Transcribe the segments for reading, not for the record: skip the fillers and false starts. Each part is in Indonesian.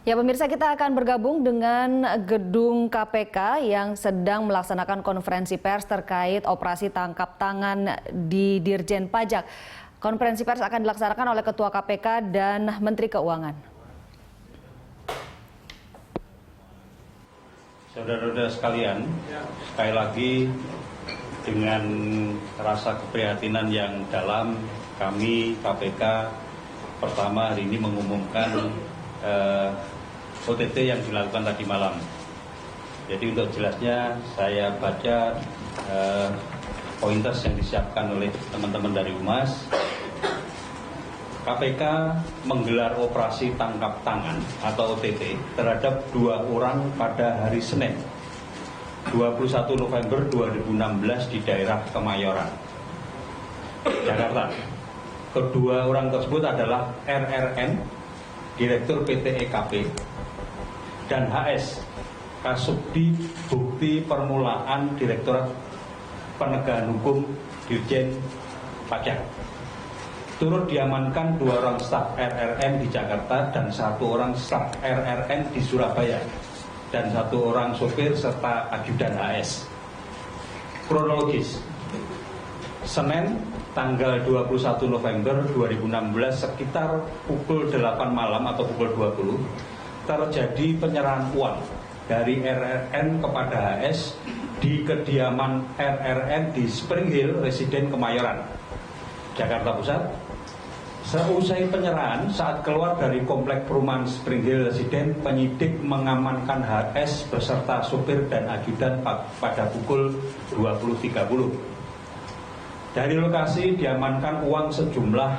Ya pemirsa, kita akan bergabung dengan gedung KPK yang sedang melaksanakan konferensi pers terkait operasi tangkap tangan di Dirjen Pajak. Konferensi pers akan dilaksanakan oleh Ketua KPK dan Menteri Keuangan. Saudara-saudara sekalian, sekali lagi dengan rasa keprihatinan yang dalam, kami KPK pertama hari ini mengumumkan OTT yang dilakukan tadi malam. Jadi untuk jelasnya saya baca pointers yang disiapkan oleh teman-teman dari Humas. KPK menggelar operasi tangkap tangan atau OTT terhadap 2 orang pada hari Senin 21 November 2016 di daerah Kemayoran, Jakarta. Kedua orang tersebut adalah RRN, Direktur PT EKP, dan HS, Kasubdi Bukti Permulaan Direktorat Penegakan Hukum Dirjen Pajak. Turut diamankan 2 orang staf RRN di Jakarta dan 1 orang staf RRN di Surabaya dan 1 orang sopir serta ajudan HS. Kronologis, Senin tanggal 21 November 2016 sekitar pukul 8 malam atau pukul 20 terjadi penyerahan uang dari RRN kepada HS di kediaman RRN di Spring Hill Residen Kemayoran, Jakarta Pusat. Seusai penyerahan, saat keluar dari komplek perumahan Spring Hill Residen, penyidik mengamankan HS beserta supir dan ajudan pada pukul 20.30. Dari lokasi diamankan uang sejumlah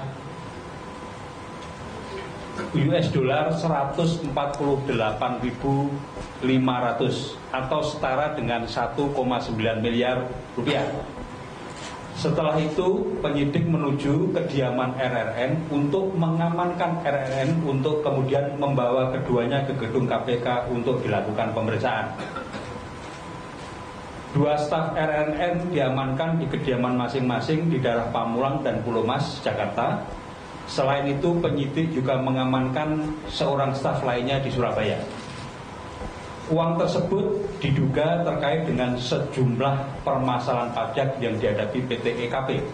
$148.500 atau setara dengan 1,9 miliar rupiah. Setelah itu penyidik menuju kediaman RRN untuk mengamankan RRN untuk kemudian membawa keduanya ke gedung KPK untuk dilakukan pemeriksaan. 2 staf RRN diamankan di kediaman masing-masing di daerah Pamulang dan Pulau Mas, Jakarta. Selain itu, penyidik juga mengamankan seorang staf lainnya di Surabaya. Uang tersebut diduga terkait dengan sejumlah permasalahan pajak yang dihadapi PT EKP.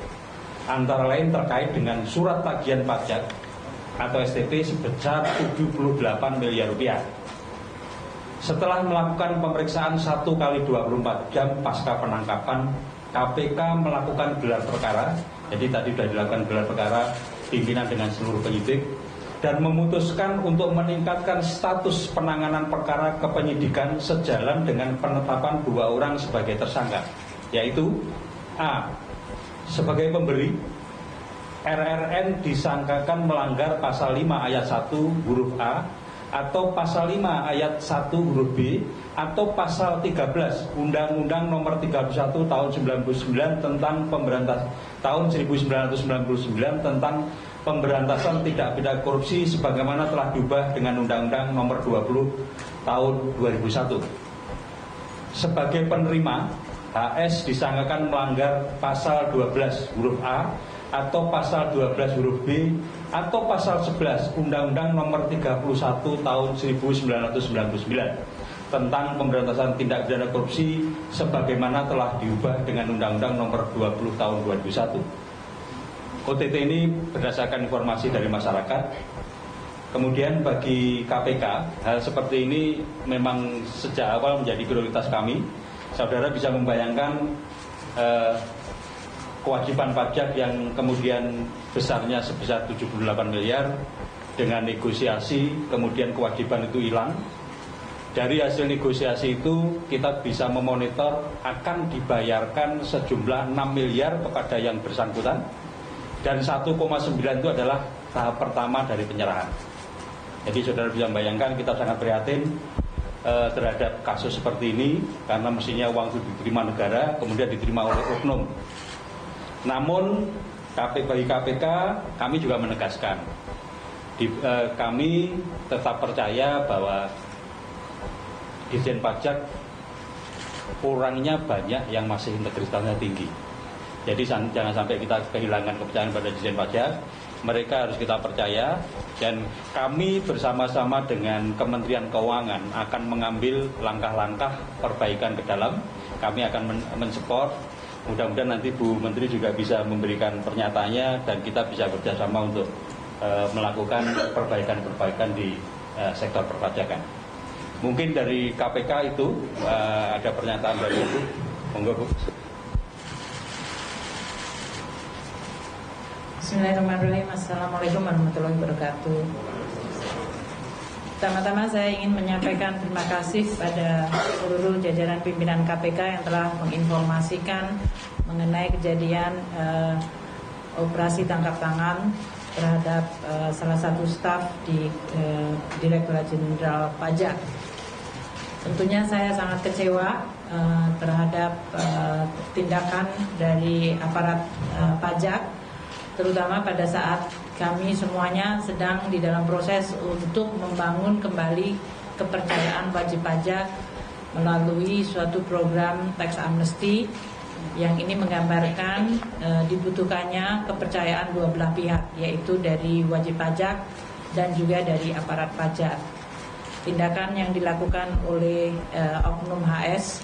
Antara lain terkait dengan surat tagihan pajak atau STP sebesar 78 miliar rupiah. Setelah melakukan pemeriksaan 1 kali 24 jam pasca penangkapan, KPK melakukan gelar perkara. Jadi tadi sudah dilakukan gelar perkara pimpinan dengan seluruh penyidik dan memutuskan untuk meningkatkan status penanganan perkara kepenyidikan sejalan dengan penetapan 2 orang sebagai tersangka, yaitu A. Sebagai pemberi, RRN disangkakan melanggar pasal 5 ayat 1 huruf A atau pasal 5 ayat 1 huruf B atau pasal 13 Undang-Undang Nomor 31 tahun 99 tentang tahun 1999 tentang pemberantasan tindak pidana korupsi sebagaimana telah diubah dengan Undang-Undang Nomor 20 tahun 2001. Sebagai penerima, HS disangkakan melanggar pasal 12 huruf A atau pasal 12 huruf B atau pasal 11 Undang-Undang Nomor 31 tahun 1999 tentang pemberantasan tindak pidana korupsi sebagaimana telah diubah dengan Undang-Undang Nomor 20 tahun 2001. OTT ini berdasarkan informasi dari masyarakat. Kemudian bagi KPK, hal seperti ini memang sejak awal menjadi prioritas kami. Saudara bisa membayangkan kewajiban pajak yang kemudian besarnya sebesar 78 miliar dengan negosiasi, kemudian kewajiban itu hilang. Dari hasil negosiasi itu kita bisa memonitor akan dibayarkan sejumlah 6 miliar kepada yang bersangkutan. Dan 1,9 itu adalah tahap pertama dari penyerahan. Jadi saudara bisa membayangkan kita sangat prihatin terhadap kasus seperti ini karena mestinya uang itu diterima negara kemudian diterima oleh oknum. Namun bagi KPK kami juga menegaskan kami tetap percaya bahwa Dirjen Pajak kurangnya banyak yang masih integritasnya tinggi. Jadi jangan sampai kita kehilangan kepercayaan pada Dirjen Pajak. Mereka harus kita percaya, dan kami bersama-sama dengan Kementerian Keuangan akan mengambil langkah-langkah perbaikan ke dalam. Kami akan mensupport. Mudah-mudahan nanti Bu Menteri juga bisa memberikan pernyataannya dan kita bisa bekerjasama untuk melakukan perbaikan-perbaikan di sektor perpajakan. Mungkin dari KPK itu ada pernyataan dari Bu. Monggo Bu. Bismillahirrahmanirrahim. Assalamualaikum warahmatullahi wabarakatuh. Pertama-tama saya ingin menyampaikan terima kasih pada seluruh jajaran pimpinan KPK yang telah menginformasikan mengenai kejadian operasi tangkap tangan terhadap salah satu staf di Direktorat Jenderal Pajak. Tentunya saya sangat kecewa terhadap tindakan dari aparat pajak, terutama pada saat kami semuanya sedang di dalam proses untuk membangun kembali kepercayaan wajib pajak melalui suatu program tax amnesty yang ini menggambarkan dibutuhkannya kepercayaan dua belah pihak, yaitu dari wajib pajak dan juga dari aparat pajak. Tindakan yang dilakukan oleh Oknum HS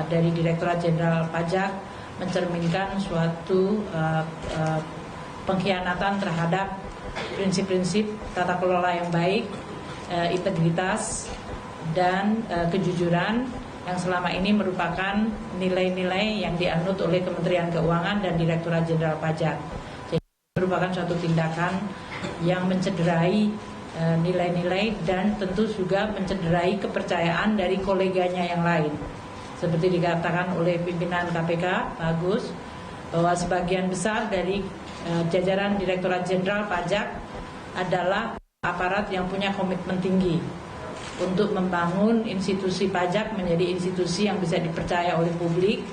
dari Direktorat Jenderal Pajak mencerminkan suatu pengkhianatan terhadap prinsip-prinsip tata kelola yang baik, integritas, dan kejujuran yang selama ini merupakan nilai-nilai yang dianut oleh Kementerian Keuangan dan Direktorat Jenderal Pajak. Jadi merupakan suatu tindakan yang mencederai nilai-nilai dan tentu juga mencederai kepercayaan dari koleganya yang lain. Seperti dikatakan oleh pimpinan KPK, Pak Agus, bahwa sebagian besar dari jajaran Direktorat Jenderal Pajak adalah aparat yang punya komitmen tinggi untuk membangun institusi pajak menjadi institusi yang bisa dipercaya oleh publik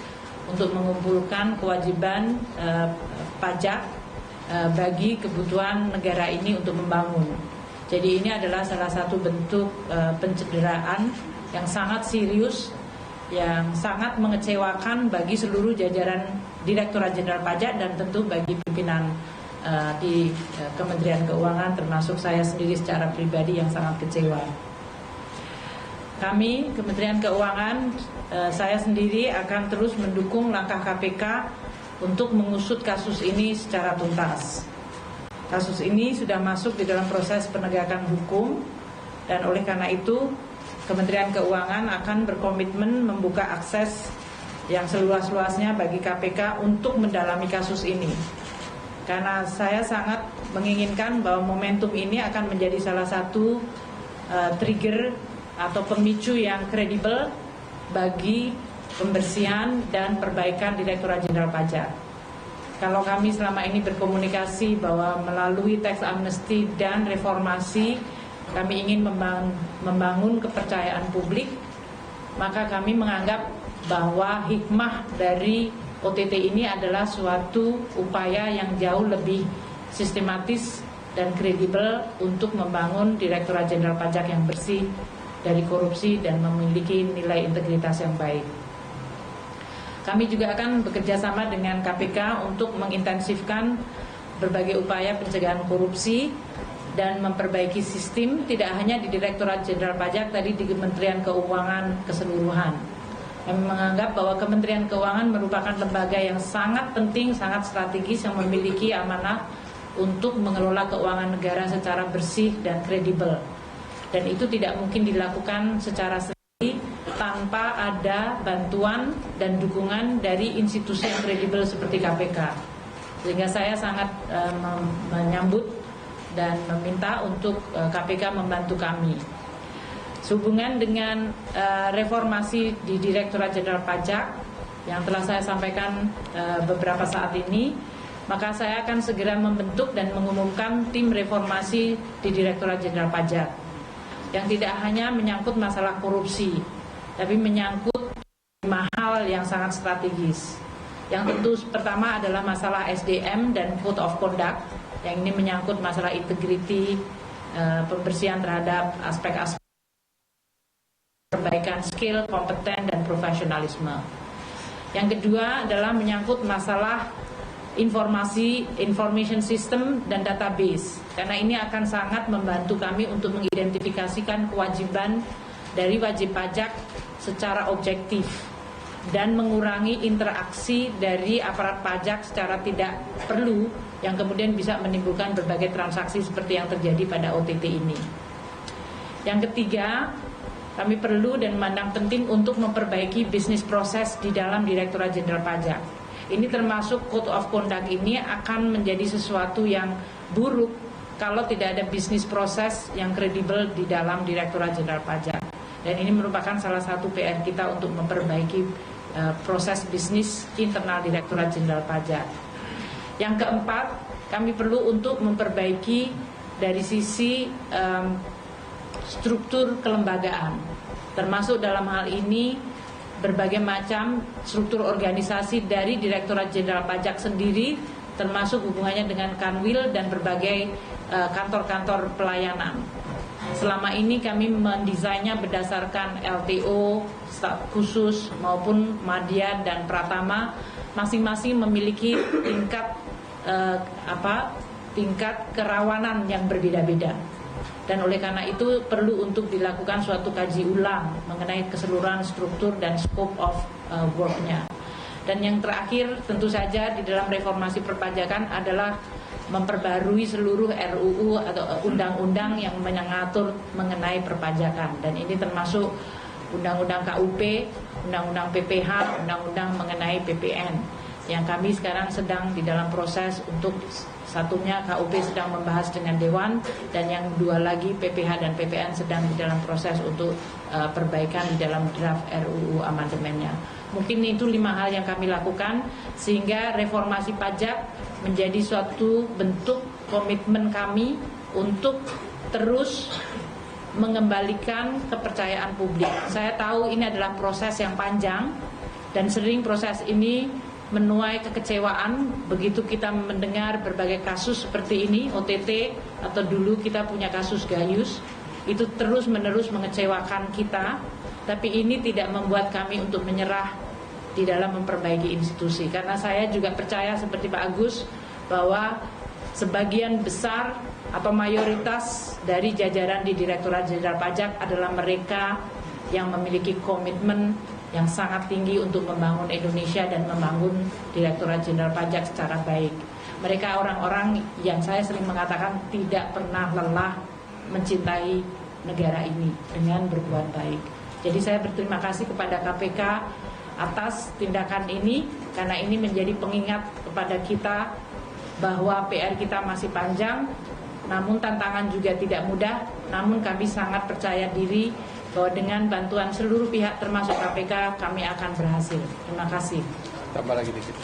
untuk mengumpulkan kewajiban pajak bagi kebutuhan negara ini untuk membangun. Jadi ini adalah salah satu bentuk pencederaan yang sangat serius, yang sangat mengecewakan bagi seluruh jajaran Direktorat Jenderal Pajak dan tentu bagi pimpinan di Kementerian Keuangan, termasuk saya sendiri secara pribadi yang sangat kecewa. Kami, Kementerian Keuangan, saya sendiri akan terus mendukung langkah KPK untuk mengusut kasus ini secara tuntas. Kasus ini sudah masuk di dalam proses penegakan hukum, dan oleh karena itu Kementerian Keuangan akan berkomitmen membuka akses yang seluas-luasnya bagi KPK untuk mendalami kasus ini. Karena saya sangat menginginkan bahwa momentum ini akan menjadi salah satu trigger atau pemicu yang kredibel bagi pembersihan dan perbaikan Direktorat Jenderal Pajak. Kalau kami selama ini berkomunikasi bahwa melalui tax amnesty dan reformasi kami ingin membangun kepercayaan publik, maka kami menganggap bahwa hikmah dari OTT ini adalah suatu upaya yang jauh lebih sistematis dan kredibel untuk membangun Direktorat Jenderal Pajak yang bersih dari korupsi dan memiliki nilai integritas yang baik. Kami juga akan bekerja sama dengan KPK untuk mengintensifkan berbagai upaya pencegahan korupsi dan memperbaiki sistem tidak hanya di Direktorat Jenderal Pajak, tadi di Kementerian Keuangan keseluruhan. Kami menganggap bahwa Kementerian Keuangan merupakan lembaga yang sangat penting, sangat strategis yang memiliki amanah untuk mengelola keuangan negara secara bersih dan kredibel. Dan itu tidak mungkin dilakukan secara sendiri tanpa ada bantuan dan dukungan dari institusi yang kredibel seperti KPK. Sehingga saya sangat menyambut dan meminta untuk KPK membantu kami. Sehubungan dengan reformasi di Direktorat Jenderal Pajak yang telah saya sampaikan beberapa saat ini, maka saya akan segera membentuk dan mengumumkan tim reformasi di Direktorat Jenderal Pajak yang tidak hanya menyangkut masalah korupsi, tapi menyangkut 5 hal yang sangat strategis. Yang tentu pertama adalah masalah SDM dan Code of Conduct, yang ini menyangkut masalah integriti, pembersihan terhadap aspek-aspek perbaikan skill, kompeten, dan profesionalisme. Yang kedua adalah menyangkut masalah information system dan database, karena ini akan sangat membantu kami untuk mengidentifikasikan kewajiban dari wajib pajak secara objektif dan mengurangi interaksi dari aparat pajak secara tidak perlu yang kemudian bisa menimbulkan berbagai transaksi seperti yang terjadi pada OTT ini. Yang ketiga, kami perlu dan memandang penting untuk memperbaiki bisnis proses di dalam Direktorat Jenderal Pajak. Ini termasuk Code of Conduct ini akan menjadi sesuatu yang buruk kalau tidak ada bisnis proses yang kredibel di dalam Direktorat Jenderal Pajak. Dan ini merupakan salah satu PR kita untuk memperbaiki proses bisnis internal Direktorat Jenderal Pajak. Yang keempat, kami perlu untuk memperbaiki dari sisi struktur kelembagaan, termasuk dalam hal ini berbagai macam struktur organisasi dari Direktorat Jenderal Pajak sendiri, termasuk hubungannya dengan Kanwil dan berbagai kantor-kantor pelayanan. Selama ini kami mendesainnya berdasarkan LTO, staf khusus maupun Madya dan Pratama, masing-masing memiliki tingkat kerawanan yang berbeda-beda. Dan oleh karena itu perlu untuk dilakukan suatu kaji ulang mengenai keseluruhan struktur dan scope of work-nya. Dan yang terakhir tentu saja di dalam reformasi perpajakan adalah memperbarui seluruh RUU atau undang-undang yang mengatur mengenai perpajakan. Dan ini termasuk undang-undang KUP, undang-undang PPH, undang-undang mengenai PPN. Yang kami sekarang sedang di dalam proses untuk satunya KUP sedang membahas dengan Dewan, dan yang dua lagi PPH dan PPN sedang di dalam proses untuk perbaikan di dalam draft RUU amandemennya. Mungkin itu 5 hal yang kami lakukan sehingga reformasi pajak menjadi suatu bentuk komitmen kami untuk terus mengembalikan kepercayaan publik. Saya tahu ini adalah proses yang panjang dan sering proses ini menuai kekecewaan begitu kita mendengar berbagai kasus seperti ini, OTT, atau dulu kita punya kasus Gayus, itu terus-menerus mengecewakan kita, tapi ini tidak membuat kami untuk menyerah di dalam memperbaiki institusi. Karena saya juga percaya seperti Pak Agus bahwa sebagian besar atau mayoritas dari jajaran di Direktorat Jenderal Pajak adalah mereka yang memiliki komitmen yang sangat tinggi untuk membangun Indonesia dan membangun Direktorat Jenderal Pajak secara baik. Mereka orang-orang yang saya sering mengatakan tidak pernah lelah mencintai negara ini dengan berbuat baik. Jadi saya berterima kasih kepada KPK atas tindakan ini, karena ini menjadi pengingat kepada kita bahwa PR kita masih panjang, namun tantangan juga tidak mudah, namun kami sangat percaya diri bahwa dengan bantuan seluruh pihak termasuk KPK kami akan berhasil. Terima kasih. Tambah lagi dikit.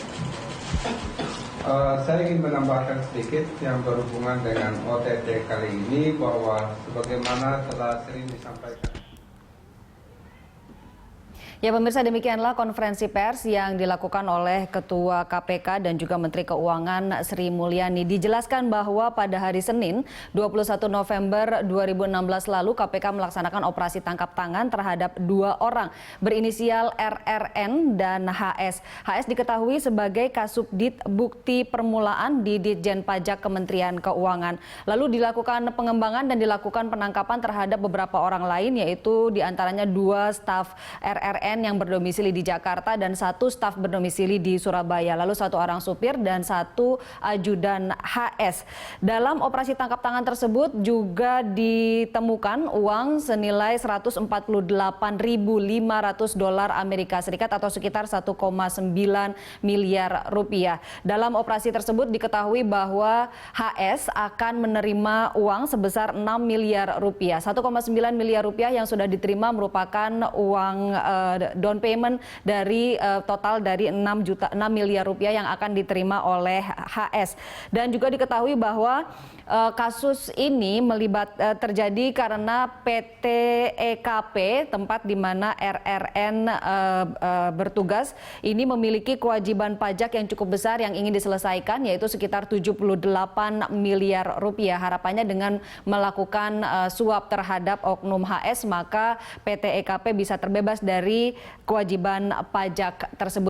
Saya ingin menambahkan sedikit yang berhubungan dengan OTT kali ini, bahwa sebagaimana telah sering disampaikan. Ya pemirsa, demikianlah konferensi pers yang dilakukan oleh Ketua KPK dan juga Menteri Keuangan Sri Mulyani. Dijelaskan bahwa pada hari Senin 21 November 2016 lalu KPK melaksanakan operasi tangkap tangan terhadap 2 orang berinisial RRN dan HS. HS diketahui sebagai Kasubdit Bukti Permulaan di Ditjen Pajak Kementerian Keuangan. Lalu dilakukan pengembangan dan dilakukan penangkapan terhadap beberapa orang lain, yaitu diantaranya 2 staf RRN yang berdomisili di Jakarta dan 1 staf berdomisili di Surabaya, lalu 1 orang supir dan 1 ajudan HS. Dalam operasi tangkap tangan tersebut juga ditemukan uang senilai 148.500 dolar Amerika Serikat atau sekitar 1,9 miliar rupiah. Dalam operasi tersebut diketahui bahwa HS akan menerima uang sebesar 6 miliar rupiah. 1,9 miliar rupiah yang sudah diterima merupakan uang down payment dari total dari 6 miliar rupiah yang akan diterima oleh HS. Dan juga diketahui bahwa kasus ini terjadi karena PT EKP, tempat di mana RRN bertugas, ini memiliki kewajiban pajak yang cukup besar yang ingin diselesaikan, yaitu sekitar 78 miliar rupiah. Harapannya dengan melakukan suap terhadap oknum HS, maka PT EKP bisa terbebas dari kewajiban pajak tersebut.